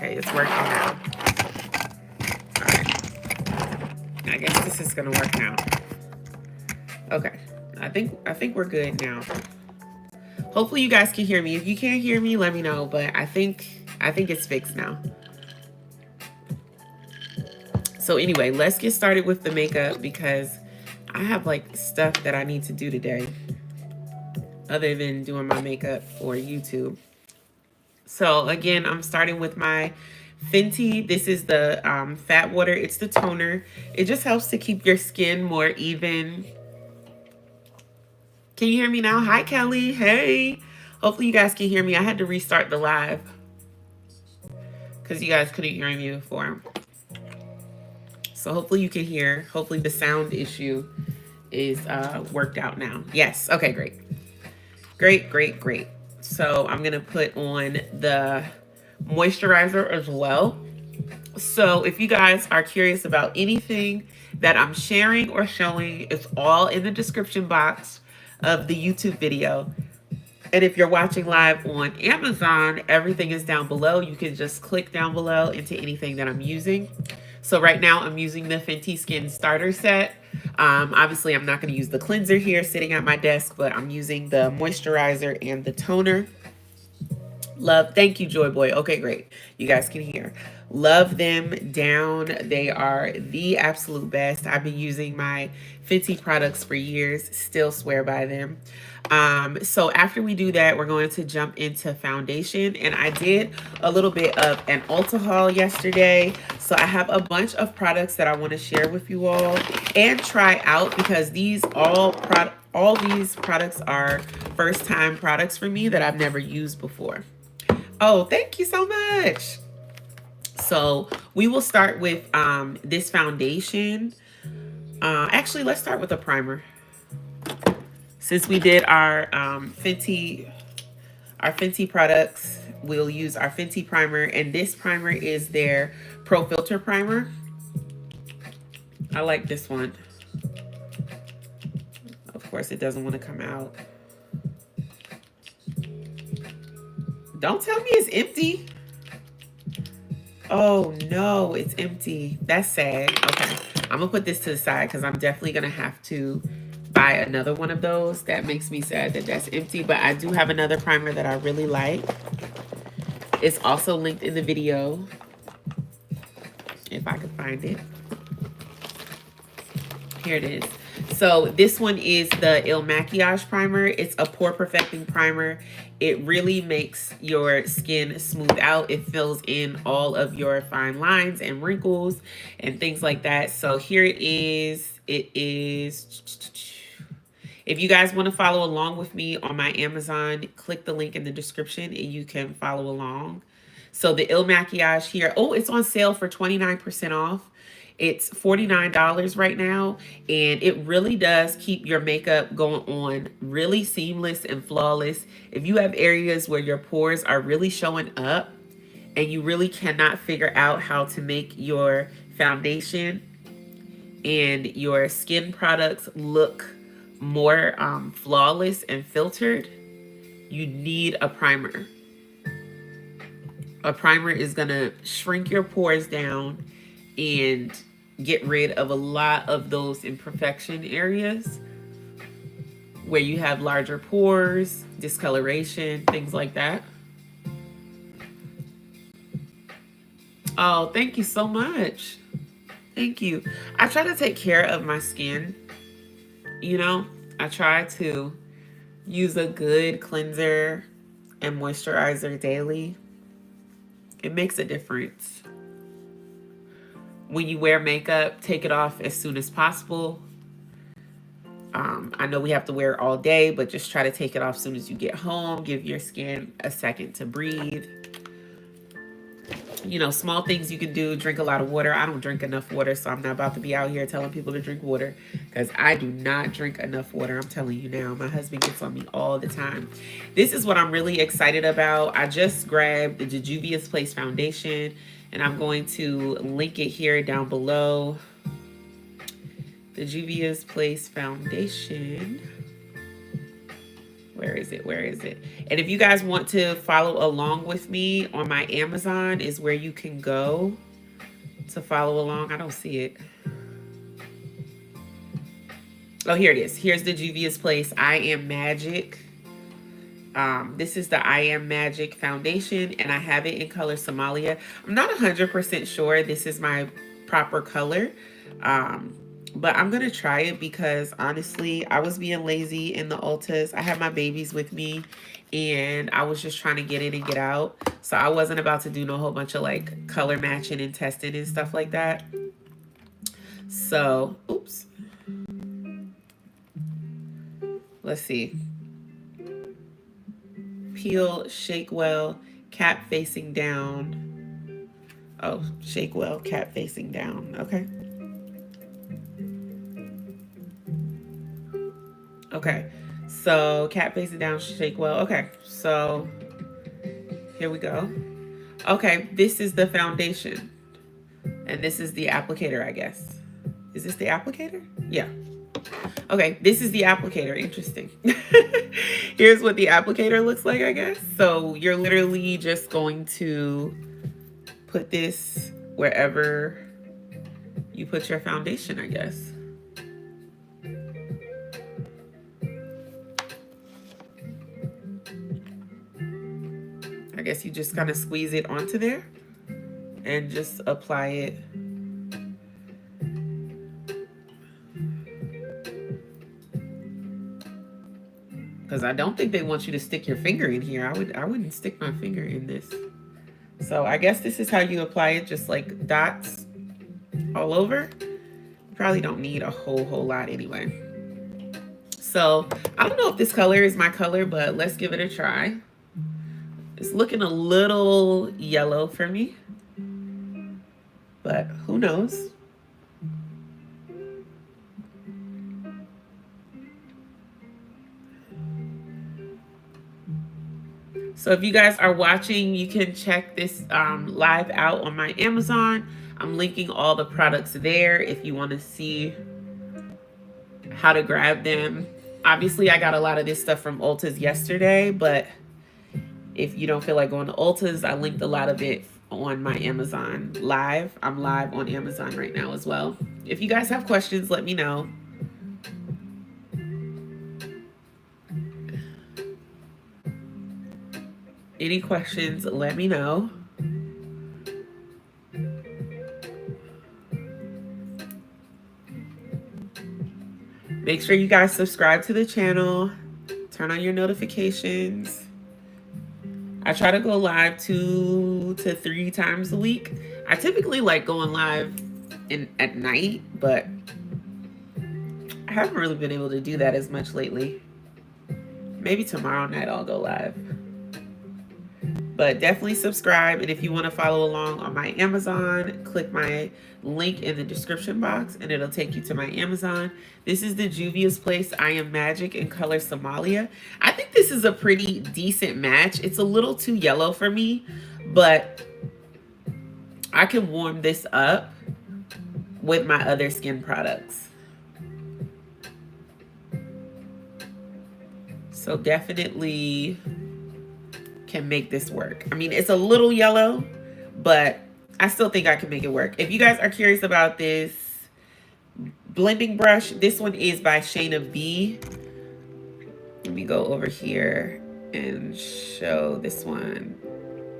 Okay, it's working now. All right. I guess this is gonna work now. Okay. I think we're good now. Hopefully you guys can hear me. If you can't hear me, let me know. But I think it's fixed now. So anyway, let's get started with the makeup because I have like stuff that I need to do today other than doing my makeup for YouTube. So again, I'm starting with my Fenty. This is the Fat Water. It's the toner. It just helps to keep your skin more even. Can you hear me now? Hi, Kelly. Hey. Hopefully you guys can hear me. I had to restart the live because you guys couldn't hear me before. So hopefully you can hear. Hopefully the sound issue is worked out now. Yes. Okay, great. Great, great, great. So I'm going to put on the moisturizer as well. So if you guys are curious about anything that I'm sharing or showing, it's all in the description box of the YouTube video. And if you're watching live on Amazon, everything is down below. You can just click down below into anything that I'm using. So right now I'm using the Fenty Skin Starter Set. Obviously, I'm not going to use the cleanser here sitting at my desk, but I'm using the moisturizer and the toner. Love, thank you, Joy Boy. Okay, great. You guys can hear. Love them down. They are the absolute best. I've been using my Fenty products for years. Still swear by them. So after we do that, we're going to jump into foundation. And I did a little bit of an Ulta haul yesterday. So I have a bunch of products that I want to share with you all and try out because these all these products are first time products for me that I've never used before. Oh, thank you so much. So we will start with this foundation. Actually, let's start with a primer. Since we did our Fenty products, we'll use our Fenty primer, and this primer is their Pro Filter primer. I like this one. Of course, it doesn't want to come out. Don't tell me it's empty. Oh no, it's empty. That's sad. Okay, I'm gonna put this to the side because I'm definitely gonna have to buy another one of those. That makes me sad that that's empty, but I do have another primer that I really like. It's also linked in the video if I can find it. Here it is. So this one is the Il Makiage primer. It's a pore perfecting primer. It really makes your skin smooth out. It fills in all of your fine lines and wrinkles and things like that. So here it is. It is, if you guys want to follow along with me on my Amazon, click the link in the description and you can follow along. So the Il Makiage here, oh, it's on sale for 29% off. It's $49 right now, and it really does keep your makeup going on really seamless and flawless. If you have areas where your pores are really showing up and you really cannot figure out how to make your foundation and your skin products look more flawless and filtered, you need a primer. A primer is gonna shrink your pores down and get rid of a lot of those imperfection areas where you have larger pores, discoloration, things like that. Oh, thank you so much. Thank you. I try to take care of my skin. You know, I try to use a good cleanser and moisturizer daily. It makes a difference. When you wear makeup, take it off as soon as possible. I know we have to wear it all day, but just try to take it off as soon as you get home. Give your skin a second to breathe. You know, small things you can do. Drink a lot of water. I don't drink enough water, so I'm not about to be out here telling people to drink water because I do not drink enough water. I'm telling you now. My husband gets on me all the time. This is what I'm really excited about. I just grabbed the Juvia's Place foundation, and I'm going to link it here down below. The Juvia's Place foundation. Where is it? Where is it? And if you guys want to follow along with me on my Amazon is where you can go to follow along. I don't see it. Oh, here it is. Here's the Juvia's Place I Am Magic. This is the I Am Magic foundation, and I have it in color Somalia. I'm not 100% sure this is my proper color, but I'm gonna try it because honestly, I was being lazy in the Ultas. I had my babies with me, and I was just trying to get in and get out. So I wasn't about to do no whole bunch of like color matching and testing and stuff like that. So, oops. Let's see. Peel, shake well, cap facing down. Oh, shake well, cap facing down. Okay. Okay. So cap facing down, shake well. Okay. So here we go. Okay. This is the foundation. And this is the applicator, I guess. Is this the applicator? Yeah. Okay, this is the applicator. Interesting. Here's what the applicator looks like, I guess. So you're literally just going to put this wherever you put your foundation, I guess. I guess you just kind of squeeze it onto there and just apply it. Because I don't think they want you to stick your finger in here. I wouldn't stick my finger in this. So I guess this is how you apply it, just like dots all over. You probably don't need a whole lot anyway. So I don't know if this color is my color, but let's give it a try. It's looking a little yellow for me, but who knows? So if you guys are watching, you can check this live out on my Amazon. I'm linking all the products there if you want to see how to grab them. Obviously, I got a lot of this stuff from Ulta's yesterday, but if you don't feel like going to Ulta's, I linked a lot of it on my Amazon live. I'm live on Amazon right now as well. If you guys have questions, let me know. Any questions, let me know. Make sure you guys subscribe to the channel. Turn on your notifications. I try to go live 2 to 3 times a week. I typically like going live at night, but I haven't really been able to do that as much lately. Maybe tomorrow night I'll go live. But definitely subscribe, and if you want to follow along on my Amazon, click my link in the description box and it'll take you to my Amazon. This is the Juvia's Place I Am Magic in color Somalia. I think this is a pretty decent match. It's a little too yellow for me, but I can warm this up with my other skin products. So definitely can make this work. I mean, it's a little yellow, but I still think I can make it work. If you guys are curious about this blending brush, this one is by Shayna B. Let me go over here and show this one.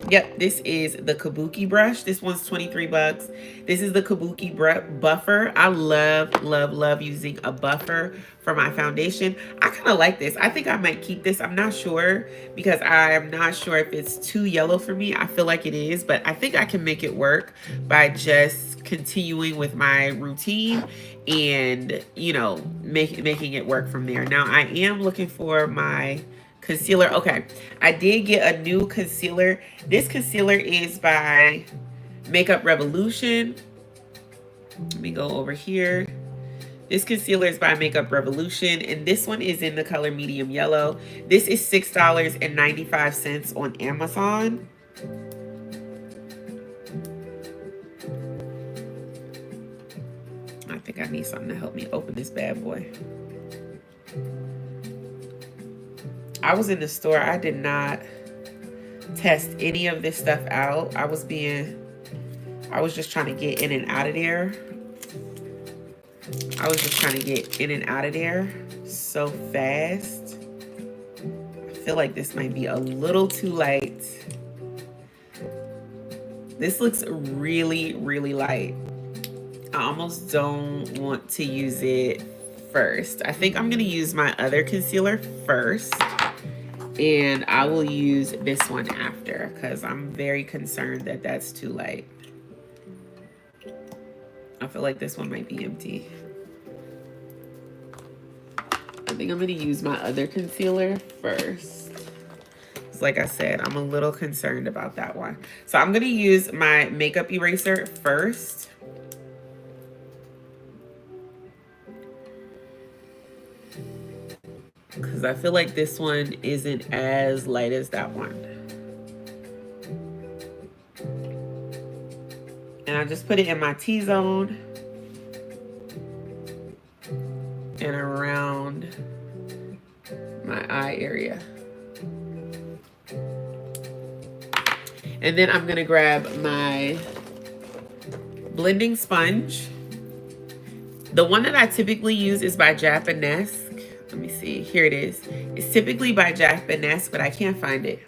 Yep, this is the Kabuki brush. This one's 23 bucks. This is the Kabuki buffer. I love using a buffer for my foundation. I kind of like this. I think I might keep this. I'm not sure because I am not sure if it's too yellow for me. I feel like it is, but I think I can make it work by just continuing with my routine and, you know, making it work from there. Now, I am looking for my concealer. Okay, I did get a new concealer. This concealer is by Makeup Revolution. Let me go over here. This concealer is by Makeup Revolution, and this one is in the color medium yellow. This is $6.95 on Amazon. I think I need something to help me open this bad boy. I was in the store. I did not test any of this stuff out. I was just trying to get in and out of there. So fast. I feel like this might be a little too light. This looks really, really light. I almost don't want to use it first. I think I'm gonna use my other concealer first, and I will use this one after because I'm very concerned that that's too light. I feel like this one might be empty. I think I'm gonna use my other concealer first. Like I said, I'm a little concerned about that one. So I'm gonna use my makeup eraser first. Because I feel like this one isn't as light as that one. And I just put it in my T-zone and around my eye area. And then I'm gonna grab my blending sponge. The one that I typically use is by Japanese. Let me see, here it is. It's typically by Japanese, but I can't find it.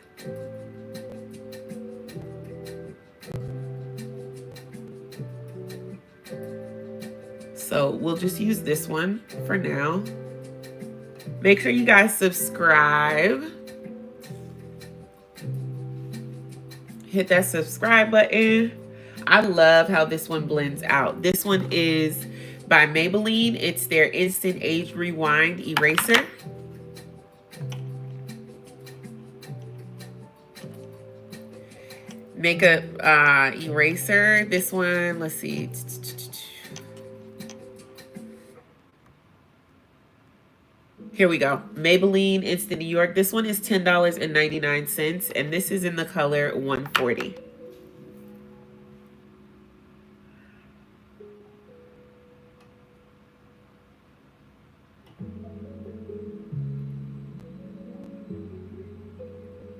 So we'll just use this one for now. Make sure you guys subscribe. Hit that subscribe button. I love how this one blends out. This one is by Maybelline. It's their Instant Age Rewind Eraser. Makeup eraser. This one, let's see. Here we go. Maybelline Instant New York. This one is $10.99, and this is in the color 140.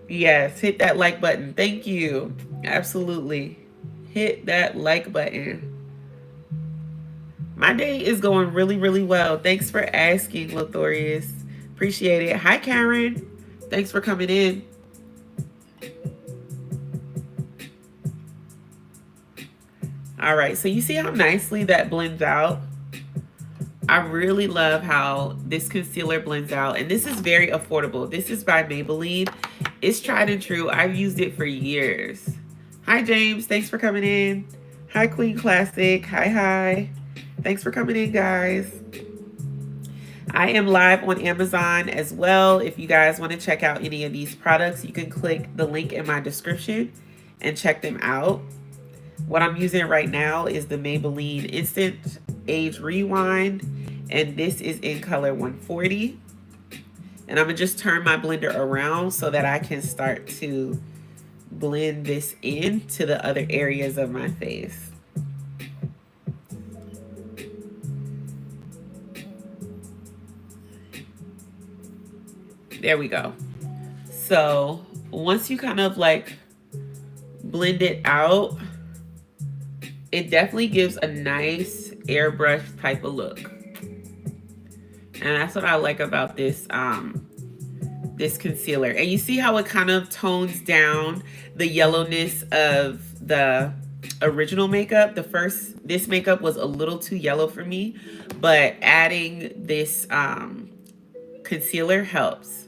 Yes, hit that like button. Thank you. Absolutely. Hit that like button. My day is going really, really well. Thanks for asking, Lothorius. Appreciate it. Hi, Karen. Thanks for coming in. All right, so you see how nicely that blends out? I really love how this concealer blends out, and this is very affordable. This is by Maybelline. It's tried and true. I've used it for years. Hi, James. Thanks for coming in. Hi, Queen Classic. Hi. Thanks for coming in, guys. I am live on Amazon as well. If you guys want to check out any of these products, you can click the link in my description and check them out. What I'm using right now is the Maybelline Instant Age Rewind, and this is in color 140. And I'm gonna just turn my blender around so that I can start to blend this into the other areas of my face. There we go. So once you kind of like blend it out, it definitely gives a nice airbrush type of look. And that's what I like about this this concealer. And you see how it kind of tones down the yellowness of the original makeup. This makeup was a little too yellow for me, but adding this concealer helps.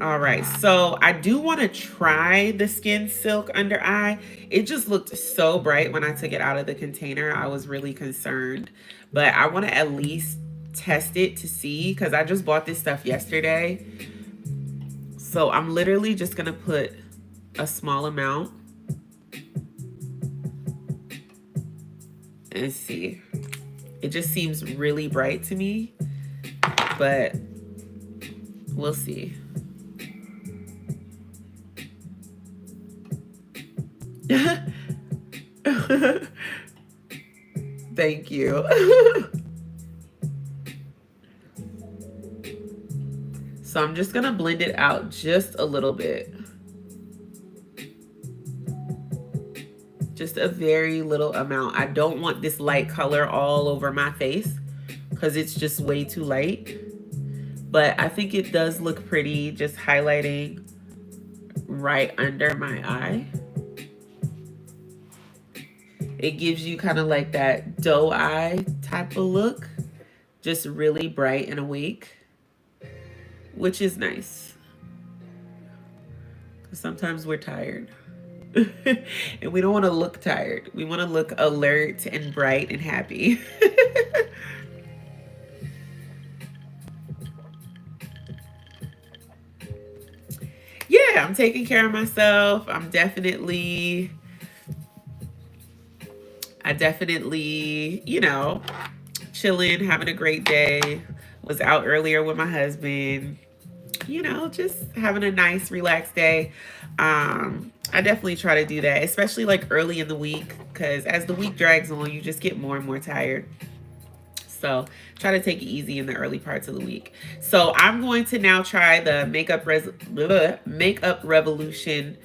All right, so I do want to try the Skin Silk under eye. It just looked so bright when I took it out of the container. I was really concerned, but I want to at least test it to see, because I just bought this stuff yesterday. So I'm literally just going to put a small amount and see. It just seems really bright to me, but we'll see. Thank Thank you. So I'm just gonna blend it out just a little bit. Just a very little amount. I don't want this light color all over my face because it's just way too light. But I think it does look pretty just highlighting right under my eye. It gives you kind of like that doe eye type of look. Just really bright and awake, which is nice. Sometimes we're tired. And we don't want to look tired. We want to look alert and bright and happy. Yeah, I'm taking care of myself. I definitely, you know, chilling, having a great day. Was out earlier with my husband. You know, just having a nice, relaxed day. I definitely try to do that, especially like early in the week, because as the week drags on, you just get more and more tired. So try to take it easy in the early parts of the week. So I'm going to now try the Makeup Revolution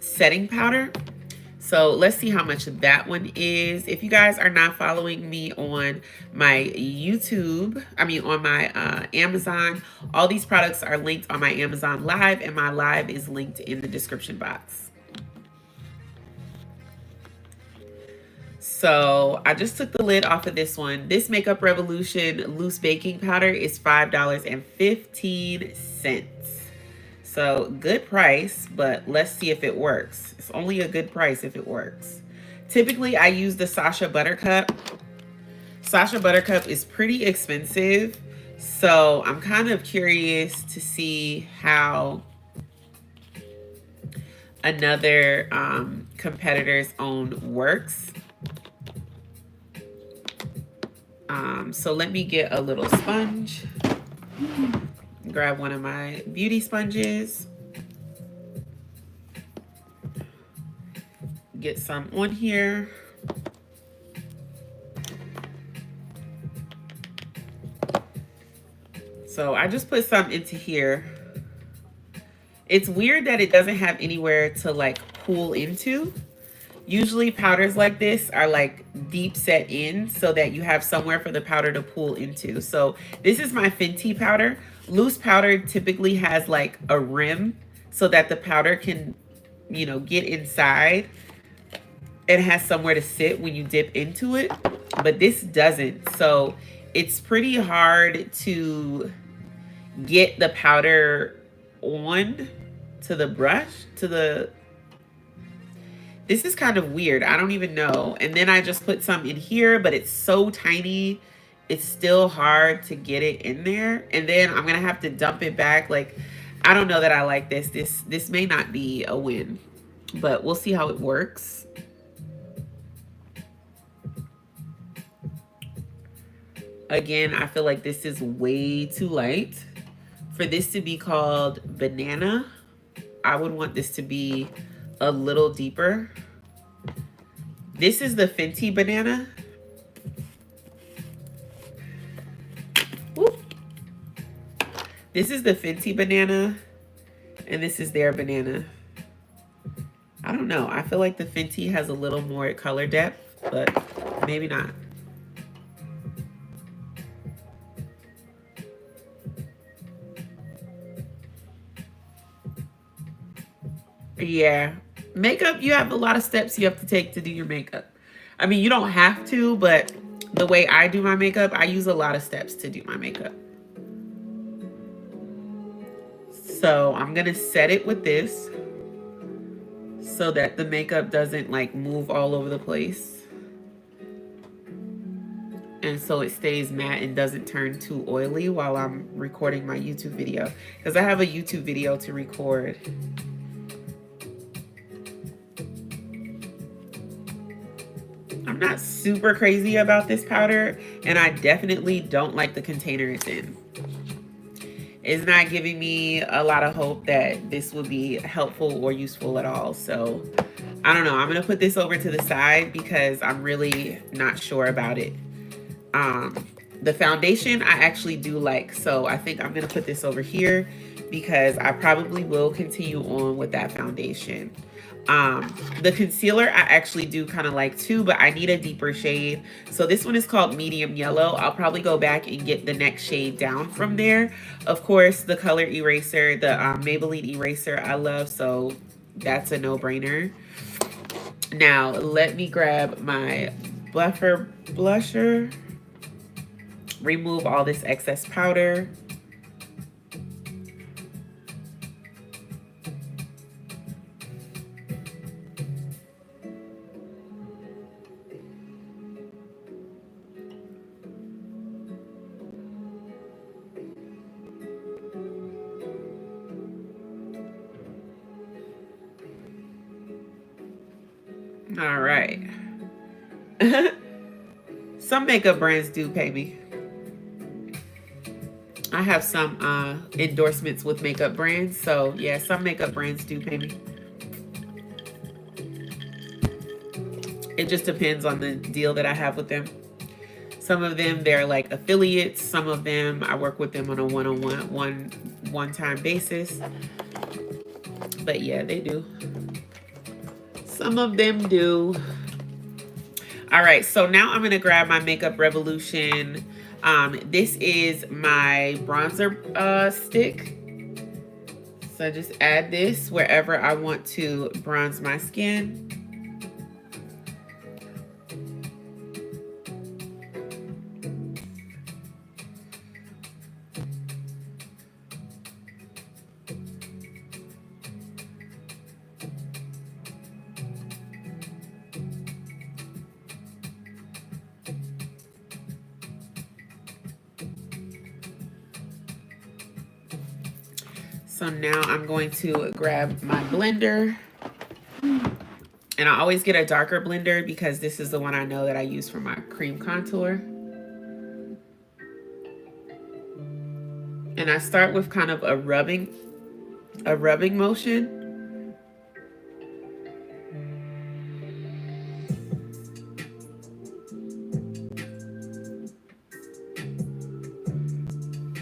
setting powder. So let's see how much that one is. If you guys are not following me on my YouTube, on my Amazon, all these products are linked on my Amazon Live, and my live is linked in the description box. So I just took the lid off of this one. This Makeup Revolution loose baking powder is $5.15. So good price, but let's see if it works. It's only a good price if it works. Typically, I use the Sacha Buttercup. Sacha Buttercup is pretty expensive, so I'm kind of curious to see how another competitor's own works. So let me get a little sponge. Grab one of my beauty sponges. Get some on here. So I just put some into here. It's weird that it doesn't have anywhere to like pool into. Usually powders like this are like deep set in so that you have somewhere for the powder to pool into. So this is my Fenty powder. Loose powder typically has like a rim so that the powder can, you know, get inside and has somewhere to sit when you dip into it. But this doesn't. So it's pretty hard to get the powder on to the brush, this is kind of weird. I don't even know. And then I just put some in here, but it's so tiny. It's still hard to get it in there. And then I'm going to have to dump it back. Like, I don't know that I like this. This may not be a win, but we'll see how it works. Again, I feel like this is way too light. For this to be called banana, I would want this to be a little deeper. This is the Fenty banana. Whoop. This is the Fenty banana, and this is their banana. I don't know. I feel like the Fenty has a little more color depth, but maybe not. Yeah. Makeup, you have a lot of steps you have to take to do your makeup. I mean, you don't have to, but the way I do my makeup, I use a lot of steps to do my makeup. So I'm going to set it with this so that the makeup doesn't like move all over the place. And so it stays matte and doesn't turn too oily while I'm recording my YouTube video. Because I have a YouTube video to record. I'm not super crazy about this powder, and I definitely don't like the container it's in. it's not giving me a lot of hope that this will be helpful or useful at all. So I don't know. I'm going to put this over to the side because I'm really not sure about it. The foundation I actually do like, so I think I'm going to put this over here because I probably will continue on with that foundation. The concealer I actually do kind of like too, but I need a deeper shade. So this one is called medium yellow. I'll probably go back and get the next shade down from there. Of course, the color eraser, the Maybelline eraser I love, so that's a no-brainer. Now let me grab my blusher, remove all this excess powder. All right. Some makeup brands do pay me. I have some endorsements with makeup brands. So yeah, some makeup brands do pay me. It just depends on the deal that I have with them. Some of them, they're like affiliates. Some of them, I work with them on a one-time basis. But yeah, they do. Some of them do. All right, so now I'm gonna grab my Makeup Revolution. This is my bronzer stick. So I just add this wherever I want to bronze my skin. So now I'm going to grab my blender, and I always get a darker blender because this is the one I know that I use for my cream contour. And I start with kind of a rubbing motion.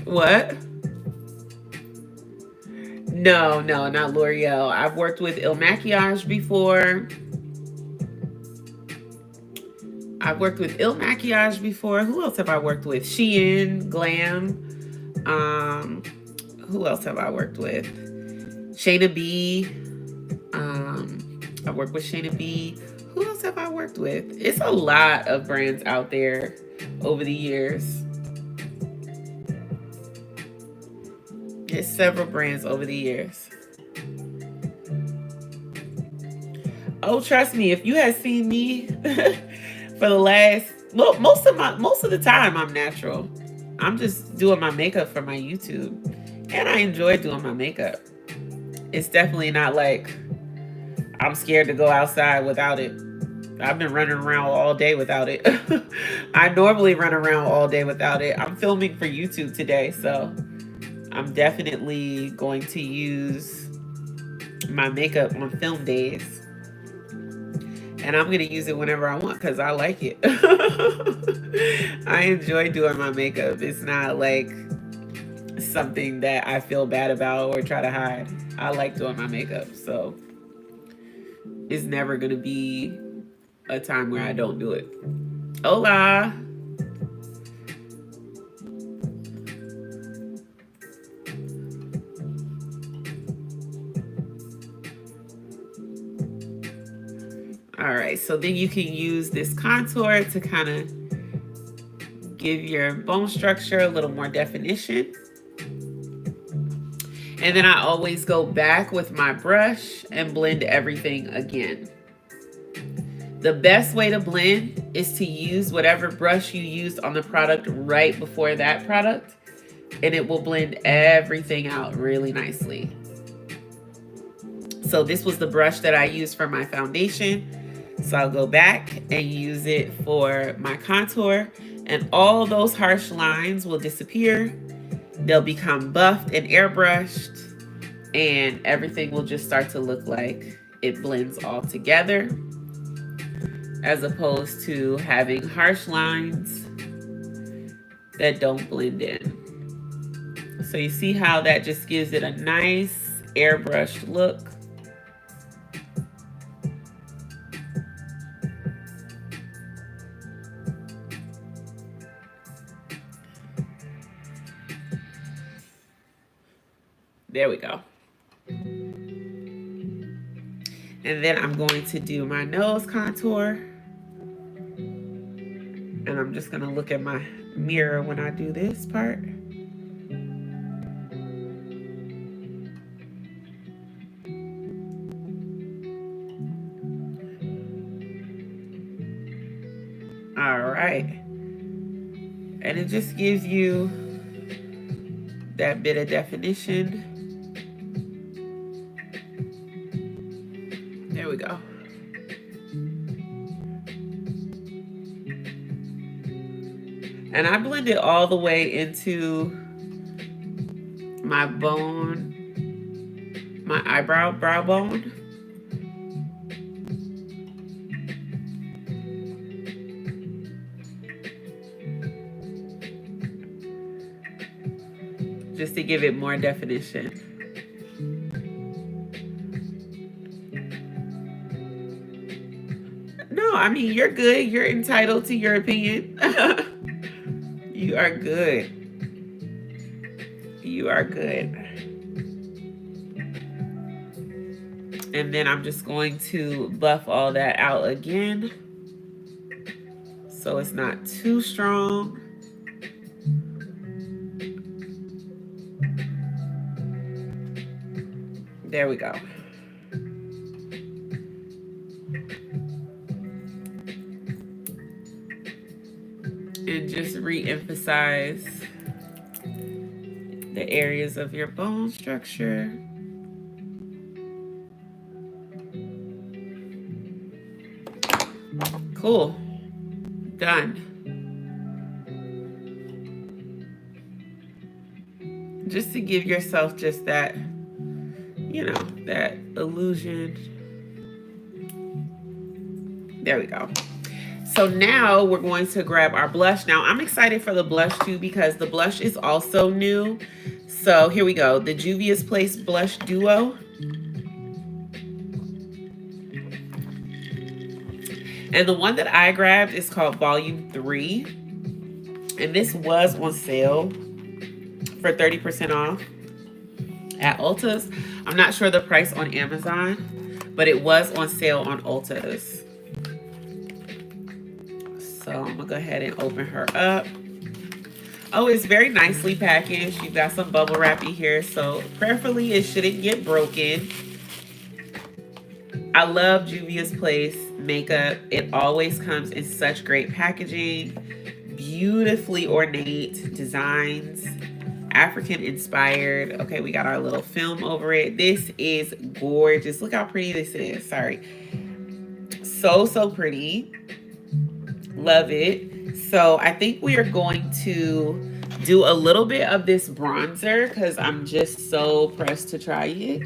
What? No, not L'Oreal. I've worked with Il Makiage before. Who else have I worked with? Shein, Glam. Who else have I worked with? Shayna B. I worked with Shayna B. Who else have I worked with? It's a lot of brands out there over the years. It's several brands over the years. Oh, trust me, if you had seen me for the last, well, most of the time I'm natural. I'm just doing my makeup for my YouTube, and I enjoy doing my makeup. It's definitely not like I'm scared to go outside without it. I've been running around all day without it. I normally run around all day without it. I'm filming for YouTube today, so I'm definitely going to use my makeup on film days. And I'm going to use it whenever I want because I like it. I enjoy doing my makeup. It's not like something that I feel bad about or try to hide. I like doing my makeup. So it's never going to be a time where I don't do it. Hola. All right, so then you can use this contour to kind of give your bone structure a little more definition. And then I always go back with my brush and blend everything again. The best way to blend is to use whatever brush you used on the product right before that product, and it will blend everything out really nicely. So this was the brush that I used for my foundation. So I'll go back and use it for my contour, and all those harsh lines will disappear. they'll become buffed and airbrushed, and everything will just start to look like it blends all together, as opposed to having harsh lines that don't blend in. So you see how that just gives it a nice airbrushed look. There we go. And then I'm going to do my nose contour. And I'm just going to look at my mirror when I do this part. All right. And it just gives you that bit of definition. There we go. And I blend it all the way into my bone, my brow bone. Just to give it more definition. No, I mean, you're good. You're entitled to your opinion. You are good. You are good. And then I'm just going to buff all that out again, so it's not too strong. There we go. And just re-emphasize the areas of your bone structure. Cool. Done. Just to give yourself just that, you know, that illusion. There we go. So now we're going to grab our blush. Now I'm excited for the blush too, because the blush is also new. So here we go. The Juvia's Place Blush Duo. And the one that I grabbed is called Volume 3. And this was on sale for 30% off at Ulta's. I'm not sure the price on Amazon, but it was on sale on Ulta's. So I'm gonna go ahead and open her up. Oh, it's very nicely packaged. You've got some bubble wrap in here, so prayerfully it shouldn't get broken. I love Juvia's Place makeup. It always comes in such great packaging, beautifully ornate designs, African inspired. Okay, we got our little film over it. This is gorgeous. Look how pretty this is. Sorry. So pretty. Love it. So I think we are going to do a little bit of this bronzer because I'm just so pressed to try it.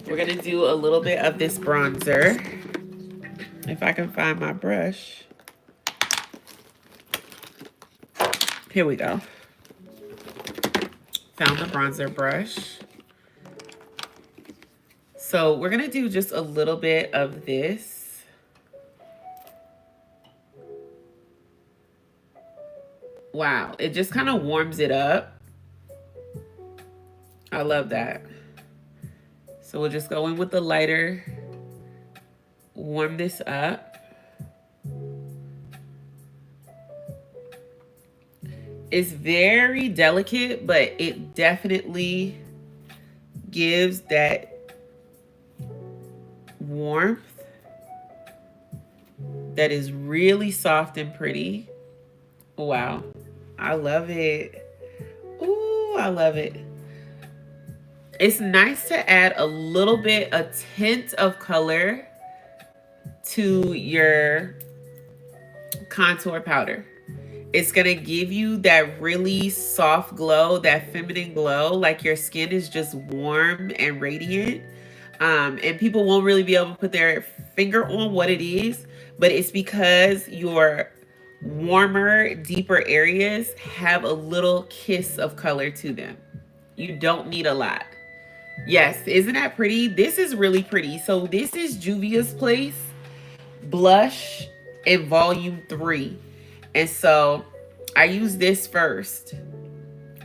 We're going to do a little bit of this bronzer. If I can find my brush. Here we go. Found the bronzer brush. So we're going to do just a little bit of this. Wow, it just kind of warms it up. I love that. So we'll just go in with the lighter, warm this up. It's very delicate, but it definitely gives that warmth that is really soft and pretty. Wow, I love it. Ooh, I love it. It's nice to add a little bit, a tint of color to your contour powder. It's going to give you that really soft glow, that feminine glow, like your skin is just warm and radiant. And people won't really be able to put their finger on what it is, but it's because your warmer, deeper areas have a little kiss of color to them. You don't need a lot. Yes, isn't that pretty? This is really pretty. So this is Juvia's Place blush in volume 3. And so I use this first.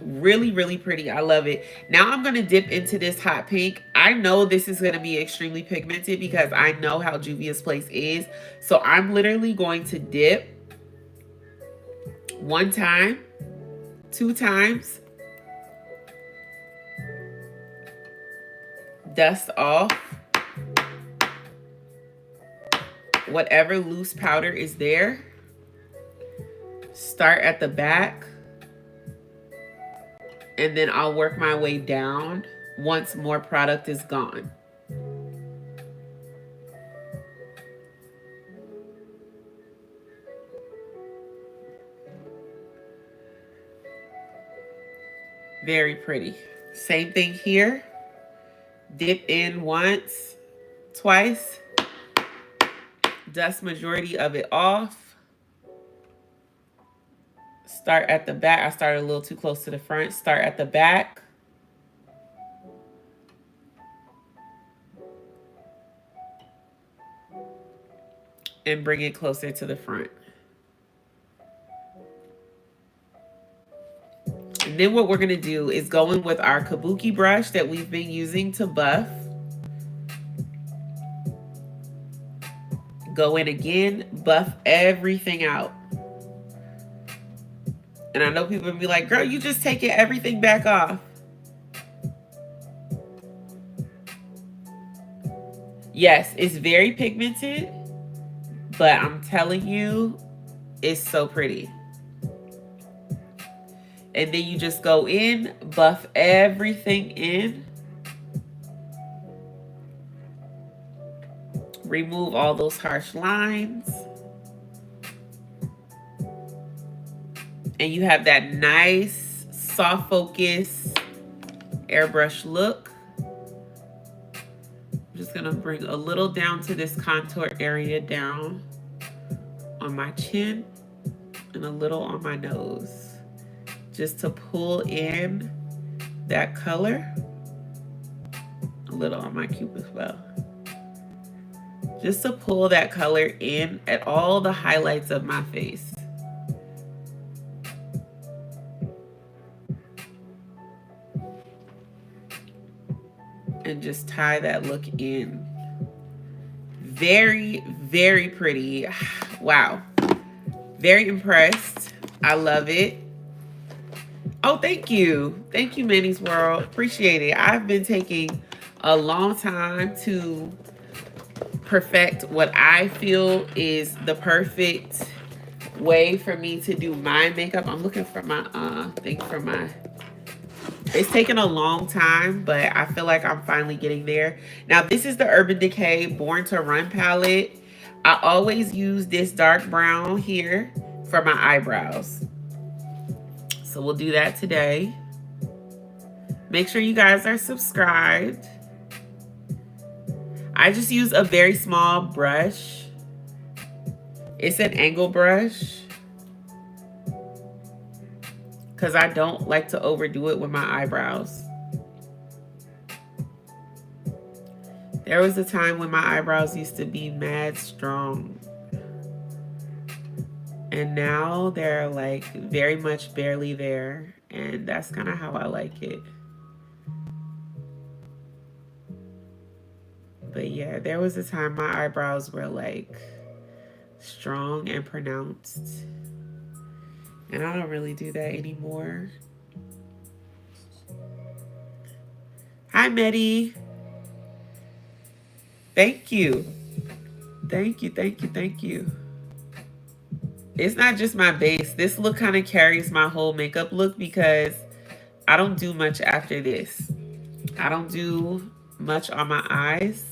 Really, really pretty. I love it. Now I'm going to dip into this hot pink. I know this is going to be extremely pigmented because I know how Juvia's Place is. So I'm literally going to dip 1 time, 2 times, dust off whatever loose powder is there. Start at the back, and then I'll work my way down once more product is gone. Very pretty. Same thing here. Dip in once, twice, dust majority of it off. Start at the back. I started a little too close to the front. Start at the back. And bring it closer to the front. And then what we're going to do is go in with our kabuki brush that we've been using to buff. Go in again, buff everything out. And I know people will be like, girl, you just taking everything back off. Yes, it's very pigmented, but I'm telling you, it's so pretty. And then you just go in, buff everything in. Remove all those harsh lines. And you have that nice, soft focus airbrush look. I'm just gonna bring a little down to this contour area down on my chin and a little on my nose, just to pull in that color. A little on my cupid as well. Just to pull that color in at all the highlights of my face. And just tie that look in. Very, very pretty. Wow. Very impressed. I love it. Oh, thank you. Thank you, Manny's World. Appreciate it. I've been taking a long time to perfect what I feel is the perfect way for me to do my makeup. I'm looking for my thing for my... It's taken a long time, but I feel like I'm finally getting there. Now, this is the Urban Decay Born to Run palette. I always use this dark brown here for my eyebrows. So we'll do that today. Make sure you guys are subscribed. I just use a very small brush. It's an angle brush, because I don't like to overdo it with my eyebrows. There was a time when my eyebrows used to be mad strong. And now they're like very much barely there. And that's kind of how I like it. But yeah, there was a time my eyebrows were like strong and pronounced. And I don't really do that anymore. Hi, Medi. Thank you. Thank you, thank you, thank you. It's not just my base. This look kind of carries my whole makeup look because I don't do much after this. I don't do much on my eyes.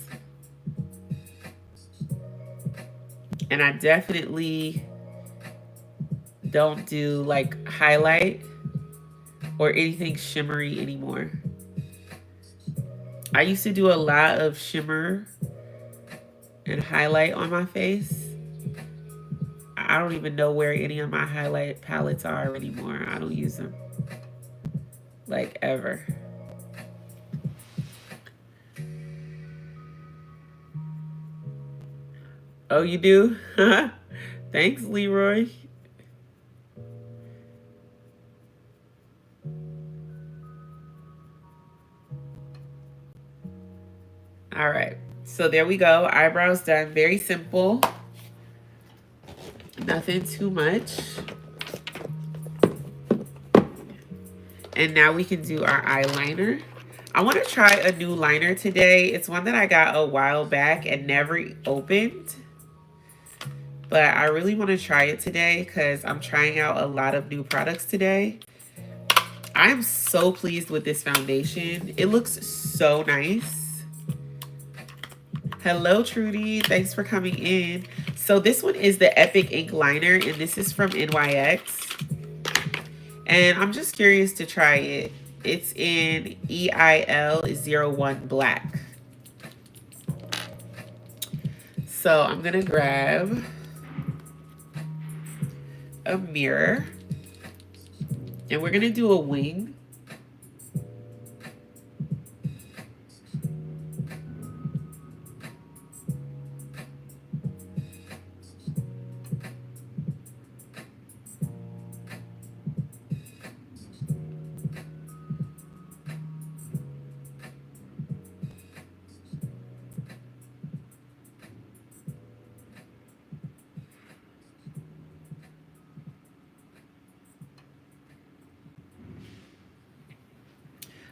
And I definitely don't do like highlight or anything shimmery anymore. I used to do a lot of shimmer and highlight on my face. I don't even know where any of my highlight palettes are anymore. I don't use them like ever. Oh, you do? Thanks, Leroy. All right, so there we go. Eyebrows done. Very simple. Nothing too much. And now we can do our eyeliner. I want to try a new liner today. It's one that I got a while back and never opened. But I really want to try it today because I'm trying out a lot of new products today. I'm so pleased with this foundation. It looks so nice. Hello, Trudy. Thanks for coming in. So this one is the Epic Ink Liner, and this is from NYX. And I'm just curious to try it. It's in EIL01 Black. So I'm going to grab a mirror, and we're going to do a wing.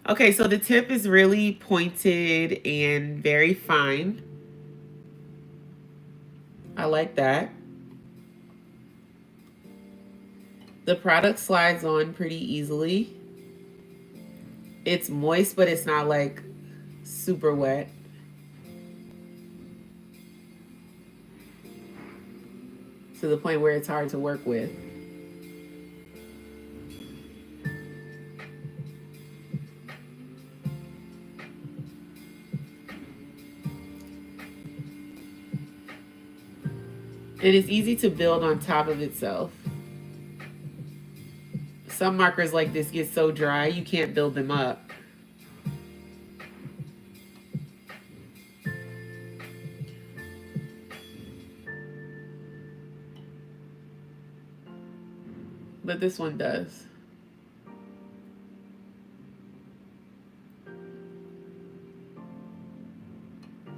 Okay, so the tip is really pointed and very fine. I like that. The product slides on pretty easily. It's moist, but it's not like super wet. To the point where it's hard to work with. It is easy to build on top of itself. Some markers like this get so dry, you can't build them up. But this one does.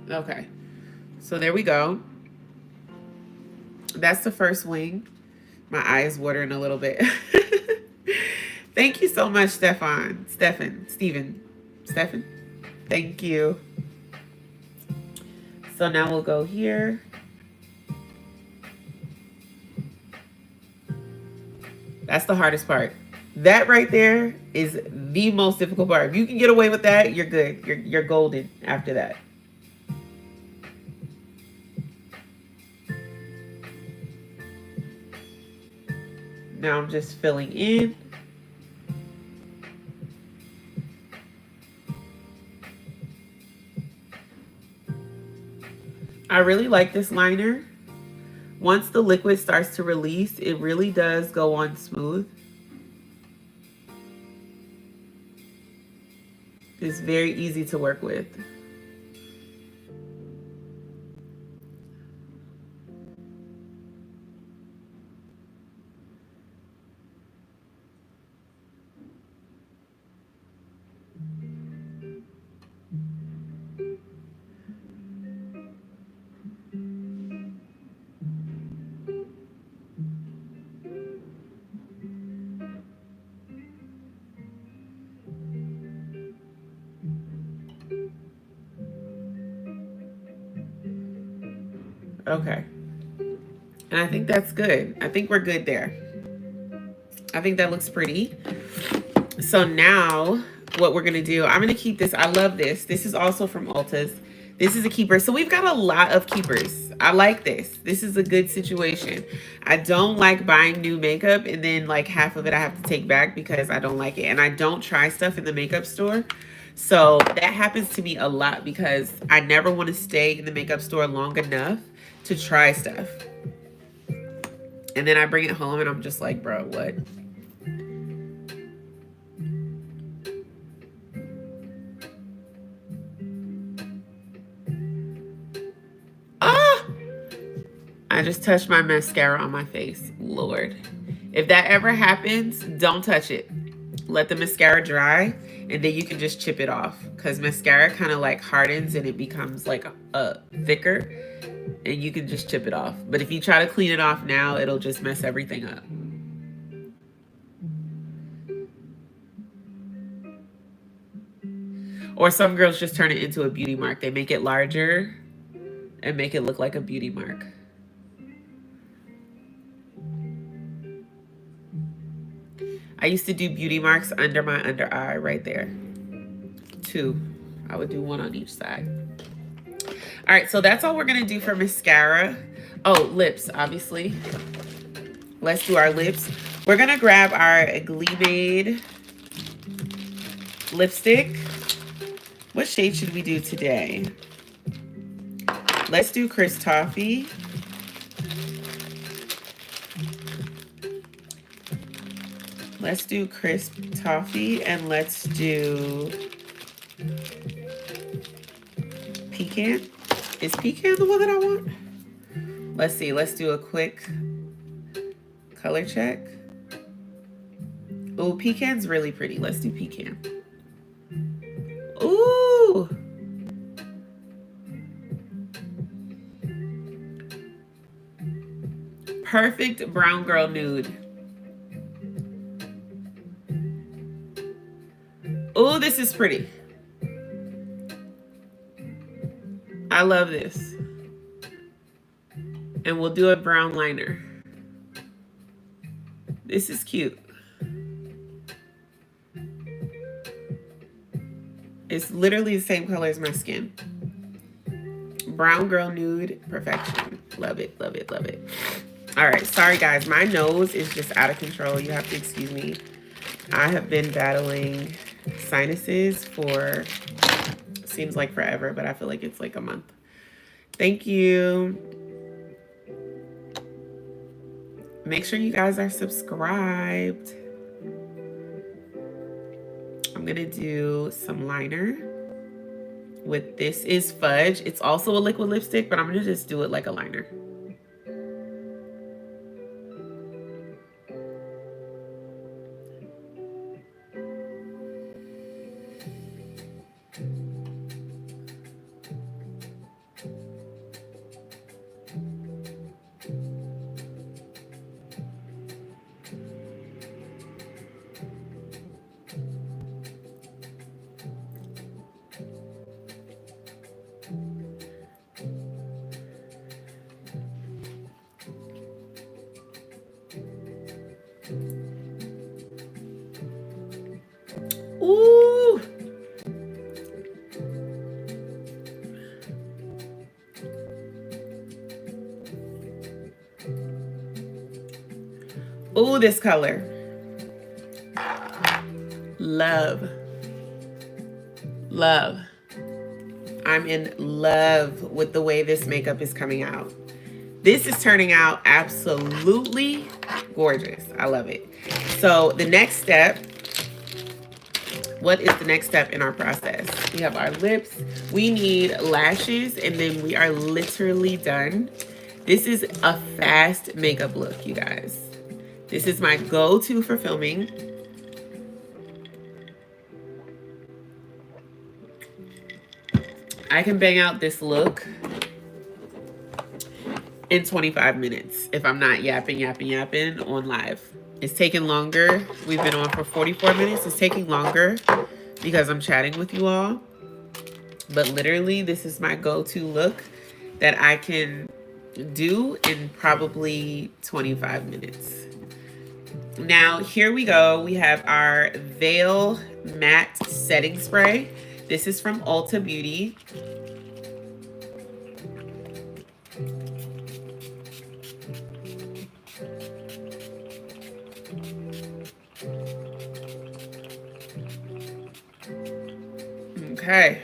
Okay, so there we go. That's the first wing. My eye is watering a little bit. Thank you so much, Stefan. Steven. Thank you. So now we'll go here. That's the hardest part. That right there is the most difficult part. If you can get away with that, you're good. You're golden after that. Now I'm just filling in. I really like this liner. Once the liquid starts to release, it really does go on smooth. It's very easy to work with. Okay. And I think that's good. I think we're good there. I think that looks pretty. So now what we're going to do, I'm going to keep this. I love this. This is also from Ulta's. This is a keeper. So we've got a lot of keepers. I like this. This is a good situation. I don't like buying new makeup and then like half of it I have to take back because I don't like it. And I don't try stuff in the makeup store. So that happens to me a lot because I never want to stay in the makeup store long enough to try stuff. And then I bring it home and I'm just like, bro, what? Ah! I just touched my mascara on my face. Lord. If that ever happens, don't touch it. Let the mascara dry and then you can just chip it off. Because mascara kind of like hardens and it becomes like thicker. And you can just chip it off. But if you try to clean it off now, it'll just mess everything up. Or some girls just turn it into a beauty mark. They make it larger and make it look like a beauty mark. I used to do beauty marks under my under eye right there. 2. I would do 1 on each side. All right, so that's all we're gonna do for mascara. Oh, lips, obviously. Let's do our lips. We're gonna grab our GLEEmade lipstick. What shade should we do today? Let's do Crisp Toffee. Let's do Crisp Toffee and let's do Pecan. Is Pecan the one that I want? Let's see. Let's do a quick color check. Oh, Pecan's really pretty. Let's do Pecan. Ooh. Perfect brown girl nude. Oh, this is pretty. I love this. And we'll do a brown liner. This is cute. It's literally the same color as my skin. Brown girl nude, perfection. Love it, love it, love it. All right, sorry guys, my nose is just out of control. You have to excuse me. I have been battling sinuses for, seems like forever, but I feel like it's like a month. Thank you. Make sure you guys are subscribed. I'm gonna do some liner with This Is Fudge. It's also a liquid lipstick, but I'm gonna just do it like a liner. Ooh. Ooh, this color. Love. Love. I'm in love with the way this makeup is coming out. This is turning out absolutely gorgeous. I love it. So the next step, what is the next step in our process? We have our lips. We need lashes, and then we are literally done. This is a fast makeup look, you guys. This is my go-to for filming. I can bang out this look in 25 minutes if I'm not yapping on live. It's taking longer. We've been on for 44 minutes. It's taking longer because I'm chatting with you all. But literally, this is my go-to look that I can do in probably 25 minutes. Now, here we go. We have our Veil Matte Setting Spray. This is from Ulta Beauty. Okay.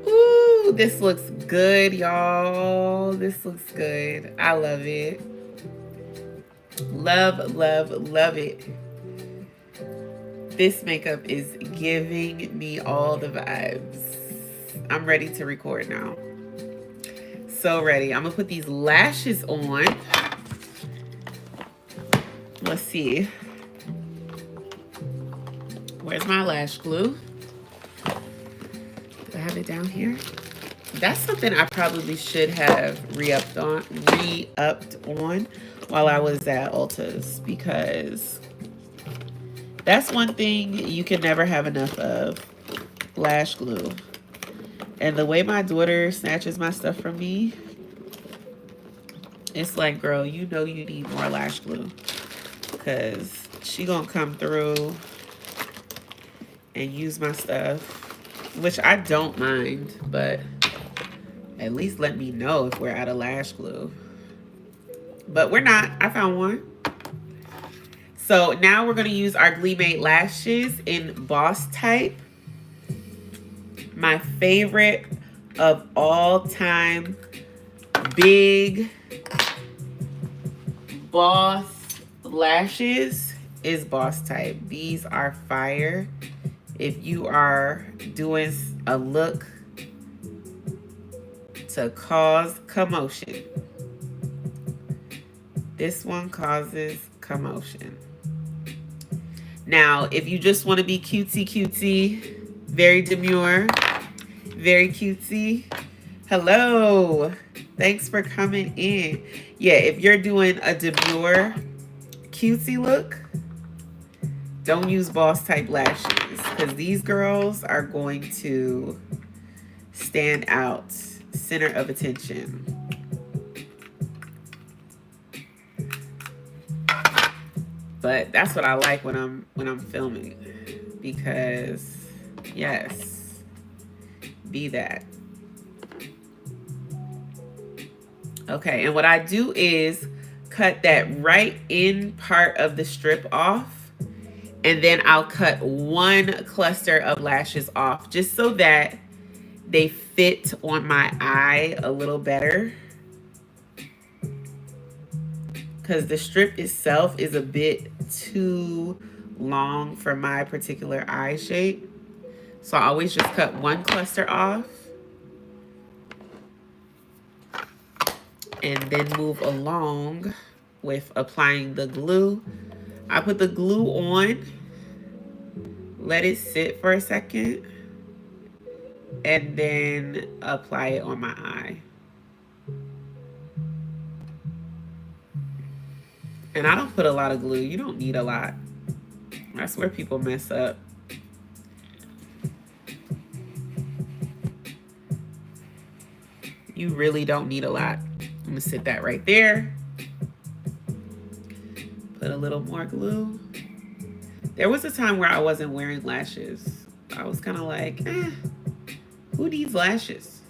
Ooh, this looks good, y'all. This looks good. I love it. Love, love, love it. This makeup is giving me all the vibes. I'm ready to record now. So ready. I'm gonna put these lashes on. Let's see. Where's my lash glue? Do I have it down here? That's something I probably should have re-upped on while I was at Ulta's, because that's one thing you can never have enough of, lash glue. And the way my daughter snatches my stuff from me, it's like, girl, you know you need more lash glue, because she gonna come through and use my stuff, which I don't mind, but at least let me know if we're out of lash glue. But we're not. I found one. So now we're going to use our GLEEmade lashes in Boss Type. My favorite of all time big Boss lashes is Boss Type. These are fire. If you are doing a look to cause commotion, this one causes commotion. Now, if you just want to be cutesy, very demure, very cutesy, hello, thanks for coming in. Yeah, if you're doing a demure, cutesy look, don't use Boss Type lashes, because these girls are going to stand out, center of attention. But that's what I like when I'm filming, because yes, be that. Okay, and what I do is cut that right in part of the strip off, and then I'll cut one cluster of lashes off just so that they fit on my eye a little better, because the strip itself is a bit too long for my particular eye shape. So I always just cut one cluster off and then move along with applying the glue. I put the glue on, let it sit for a second, and then apply it on my eye. And I don't put a lot of glue. You don't need a lot. That's where people mess up. You really don't need a lot. I'm gonna sit that right there. Put a little more glue. There was a time where I wasn't wearing lashes. I was kind of like, who needs lashes?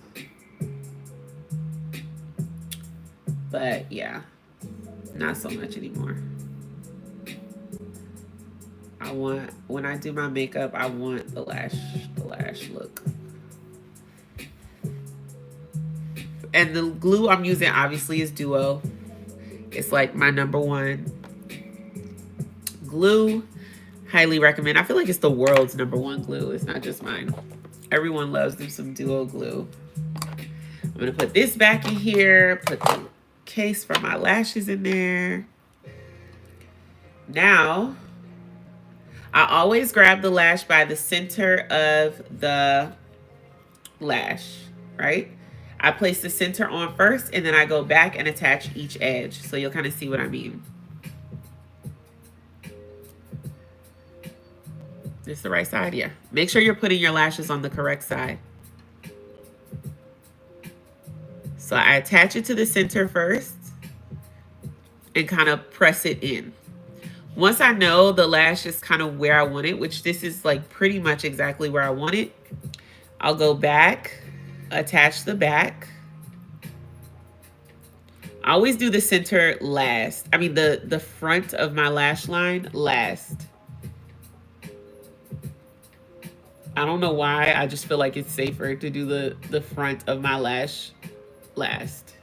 But yeah, not so much anymore. When I do my makeup, I want the lash look. And the glue I'm using obviously is Duo. It's like my #1 glue. Highly recommend. I feel like it's the world's #1 glue. It's not just mine. Everyone loves them some Duo glue. I'm gonna put this back in here, put the case for my lashes in there. Now, I always grab the lash by the center of the lash, right? I place the center on first, and then I go back and attach each edge. So you'll kind of see what I mean. This the right side? Yeah. Make sure you're putting your lashes on the correct side. So I attach it to the center first and kind of press it in. Once I know the lash is kind of where I want it, which this is like pretty much exactly where I want it, I'll go back, attach the back. I always do the center last. I mean, the front of my lash line last. I don't know why. I just feel like it's safer to do the front of my lash last.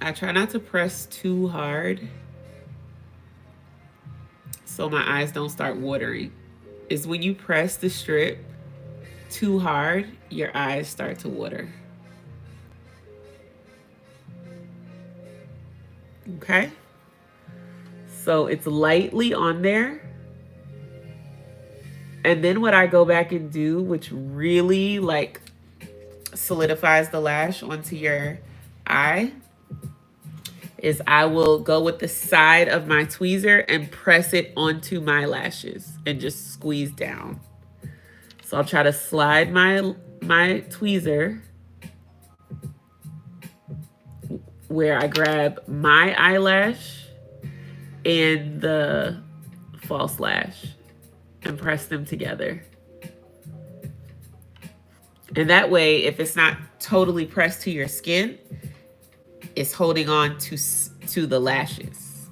I try not to press too hard so my eyes don't start watering. Is when you press the strip too hard, your eyes start to water. Okay? So it's lightly on there. And then what I go back and do, which really like solidifies the lash onto your eye, is I will go with the side of my tweezer and press it onto my lashes and just squeeze down. So I'll try to slide my tweezer where I grab my eyelash and the false lash and press them together. And that way, if it's not totally pressed to your skin, it's holding on to the lashes.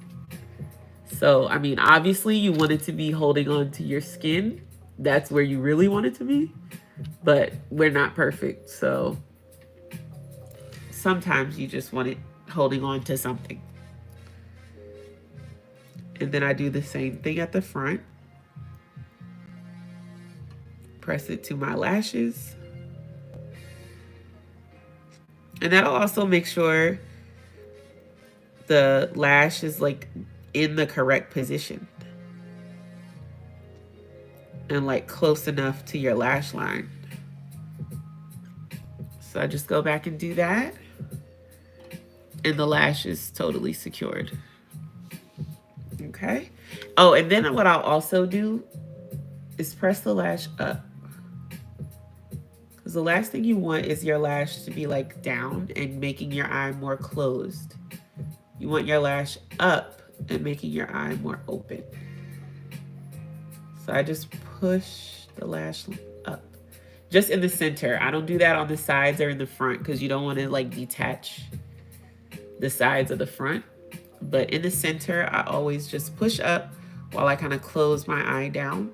So, I mean, obviously you want it to be holding on to your skin. That's where you really want it to be. But we're not perfect. So sometimes you just want it holding on to something. And then I do the same thing at the front. Press it to my lashes. And that'll also make sure the lash is like in the correct position and like close enough to your lash line. So I just go back and do that, and the lash is totally secured. Okay. Oh, and then what I'll also do is press the lash up, because the last thing you want is your lash to be like down and making your eye more closed. You want your lash up and making your eye more open. So I just push the lash up, just in the center. I don't do that on the sides or in the front because you don't want to like detach the sides of the front. But in the center, I always just push up while I kind of close my eye down.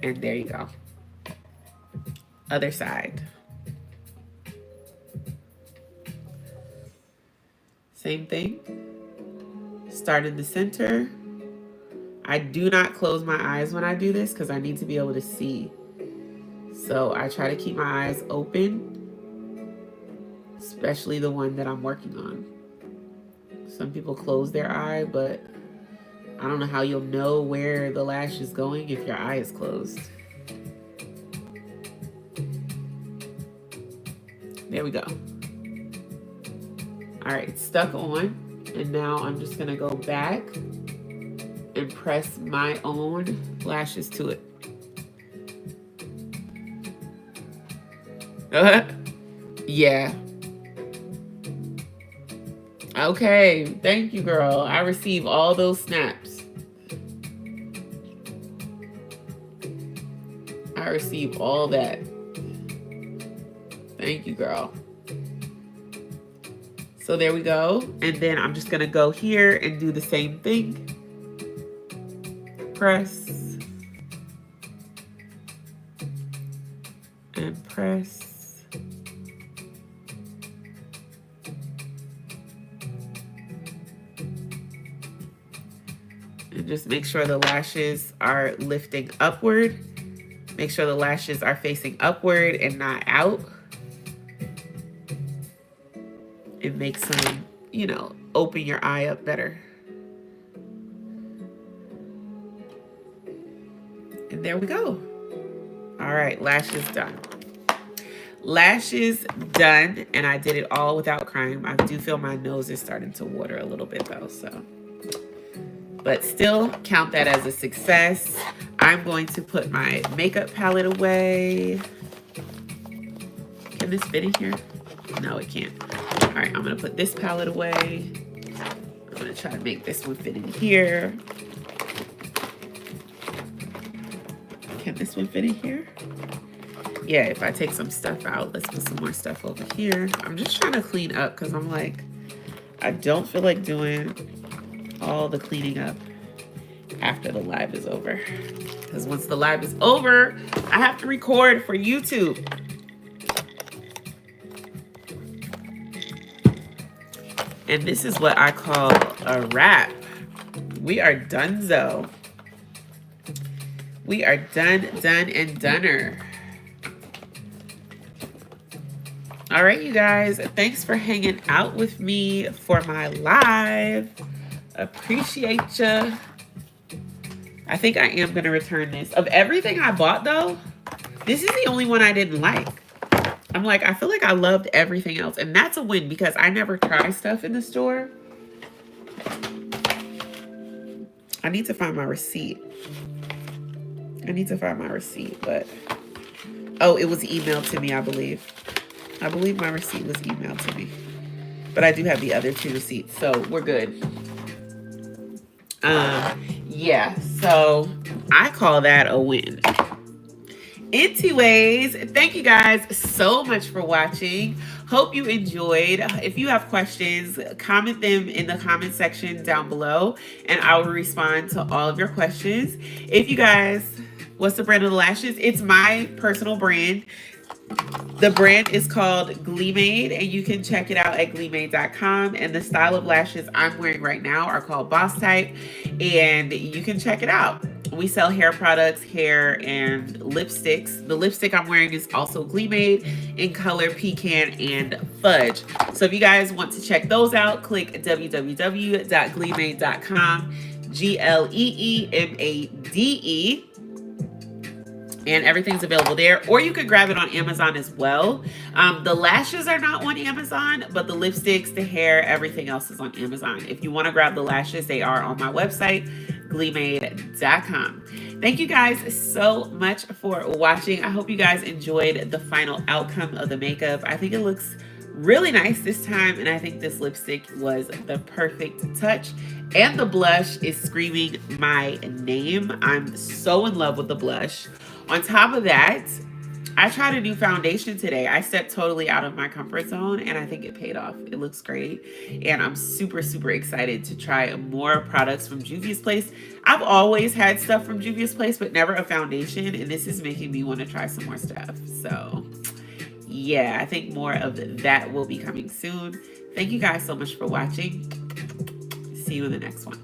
And there you go. Other side. Same thing. Start in the center. I do not close my eyes when I do this because I need to be able to see. So I try to keep my eyes open, especially the one that I'm working on. Some people close their eye, but I don't know how you'll know where the lash is going if your eye is closed. There we go. All right, it's stuck on. And now I'm just gonna go back and press my own lashes to it. Yeah. Okay, thank you, girl. I receive all those snaps. I receive all that. Thank you, girl. So there we go. And then I'm just gonna go here and do the same thing. Press. And press. And just make sure the lashes are lifting upward. Make sure the lashes are facing upward and not out. It makes them, you know, open your eye up better. And there we go. All right, lashes done. Lashes done, and I did it all without crying. I do feel my nose is starting to water a little bit though, so. But still count that as a success. I'm going to put my makeup palette away. Can this fit in here? No, it can't. All right, I'm gonna put this palette away. I'm gonna try to make this one fit in here. Can this one fit in here? Yeah, if I take some stuff out, let's put some more stuff over here. I'm just trying to clean up because I'm like, I don't feel like doing all the cleaning up after the live is over. Because once the live is over, I have to record for YouTube. And this is what I call a wrap. We are donezo. We are done, and doner. All right, you guys. Thanks for hanging out with me for my live. Appreciate ya. I think I am going to return this. Of everything I bought, though, this is the only one I didn't like. I'm like, I feel like I loved everything else. And that's a win because I never try stuff in the store. I need to find my receipt. But... Oh, it was emailed to me, I believe. I believe my receipt was emailed to me. But I do have the other 2 receipts, so we're good. Yeah, so I call that a win. Anyways, thank you guys so much for watching. Hope you enjoyed. If you have questions, comment them in the comment section down below, and I will respond to all of your questions. If you guys, what's the brand of the lashes? It's my personal brand. The brand is called GLEEmade, and you can check it out at GLEEmade.com. And the style of lashes I'm wearing right now are called Boss Type, and you can check it out. We sell hair products, hair, and lipsticks. The lipstick I'm wearing is also GLEEmade in color Pecan and Fudge. So if you guys want to check those out, click www.gleemade.com, GLEEmade. And everything's available there, or you could grab it on Amazon as well. The lashes are not on Amazon, but the lipsticks, the hair, everything else is on Amazon. If you want to grab the lashes, they are on my website, GLEEmade.com. Thank you guys so much for watching. I hope you guys enjoyed the final outcome of the makeup. I think it looks really nice this time, and I think this lipstick was the perfect touch. And the blush is screaming my name. I'm so in love with the blush. On top of that, I tried a new foundation today. I stepped totally out of my comfort zone, and I think it paid off. It looks great, and I'm super, super excited to try more products from Juvia's Place. I've always had stuff from Juvia's Place, but never a foundation, and this is making me want to try some more stuff. So, yeah, I think more of that will be coming soon. Thank you guys so much for watching. See you in the next one.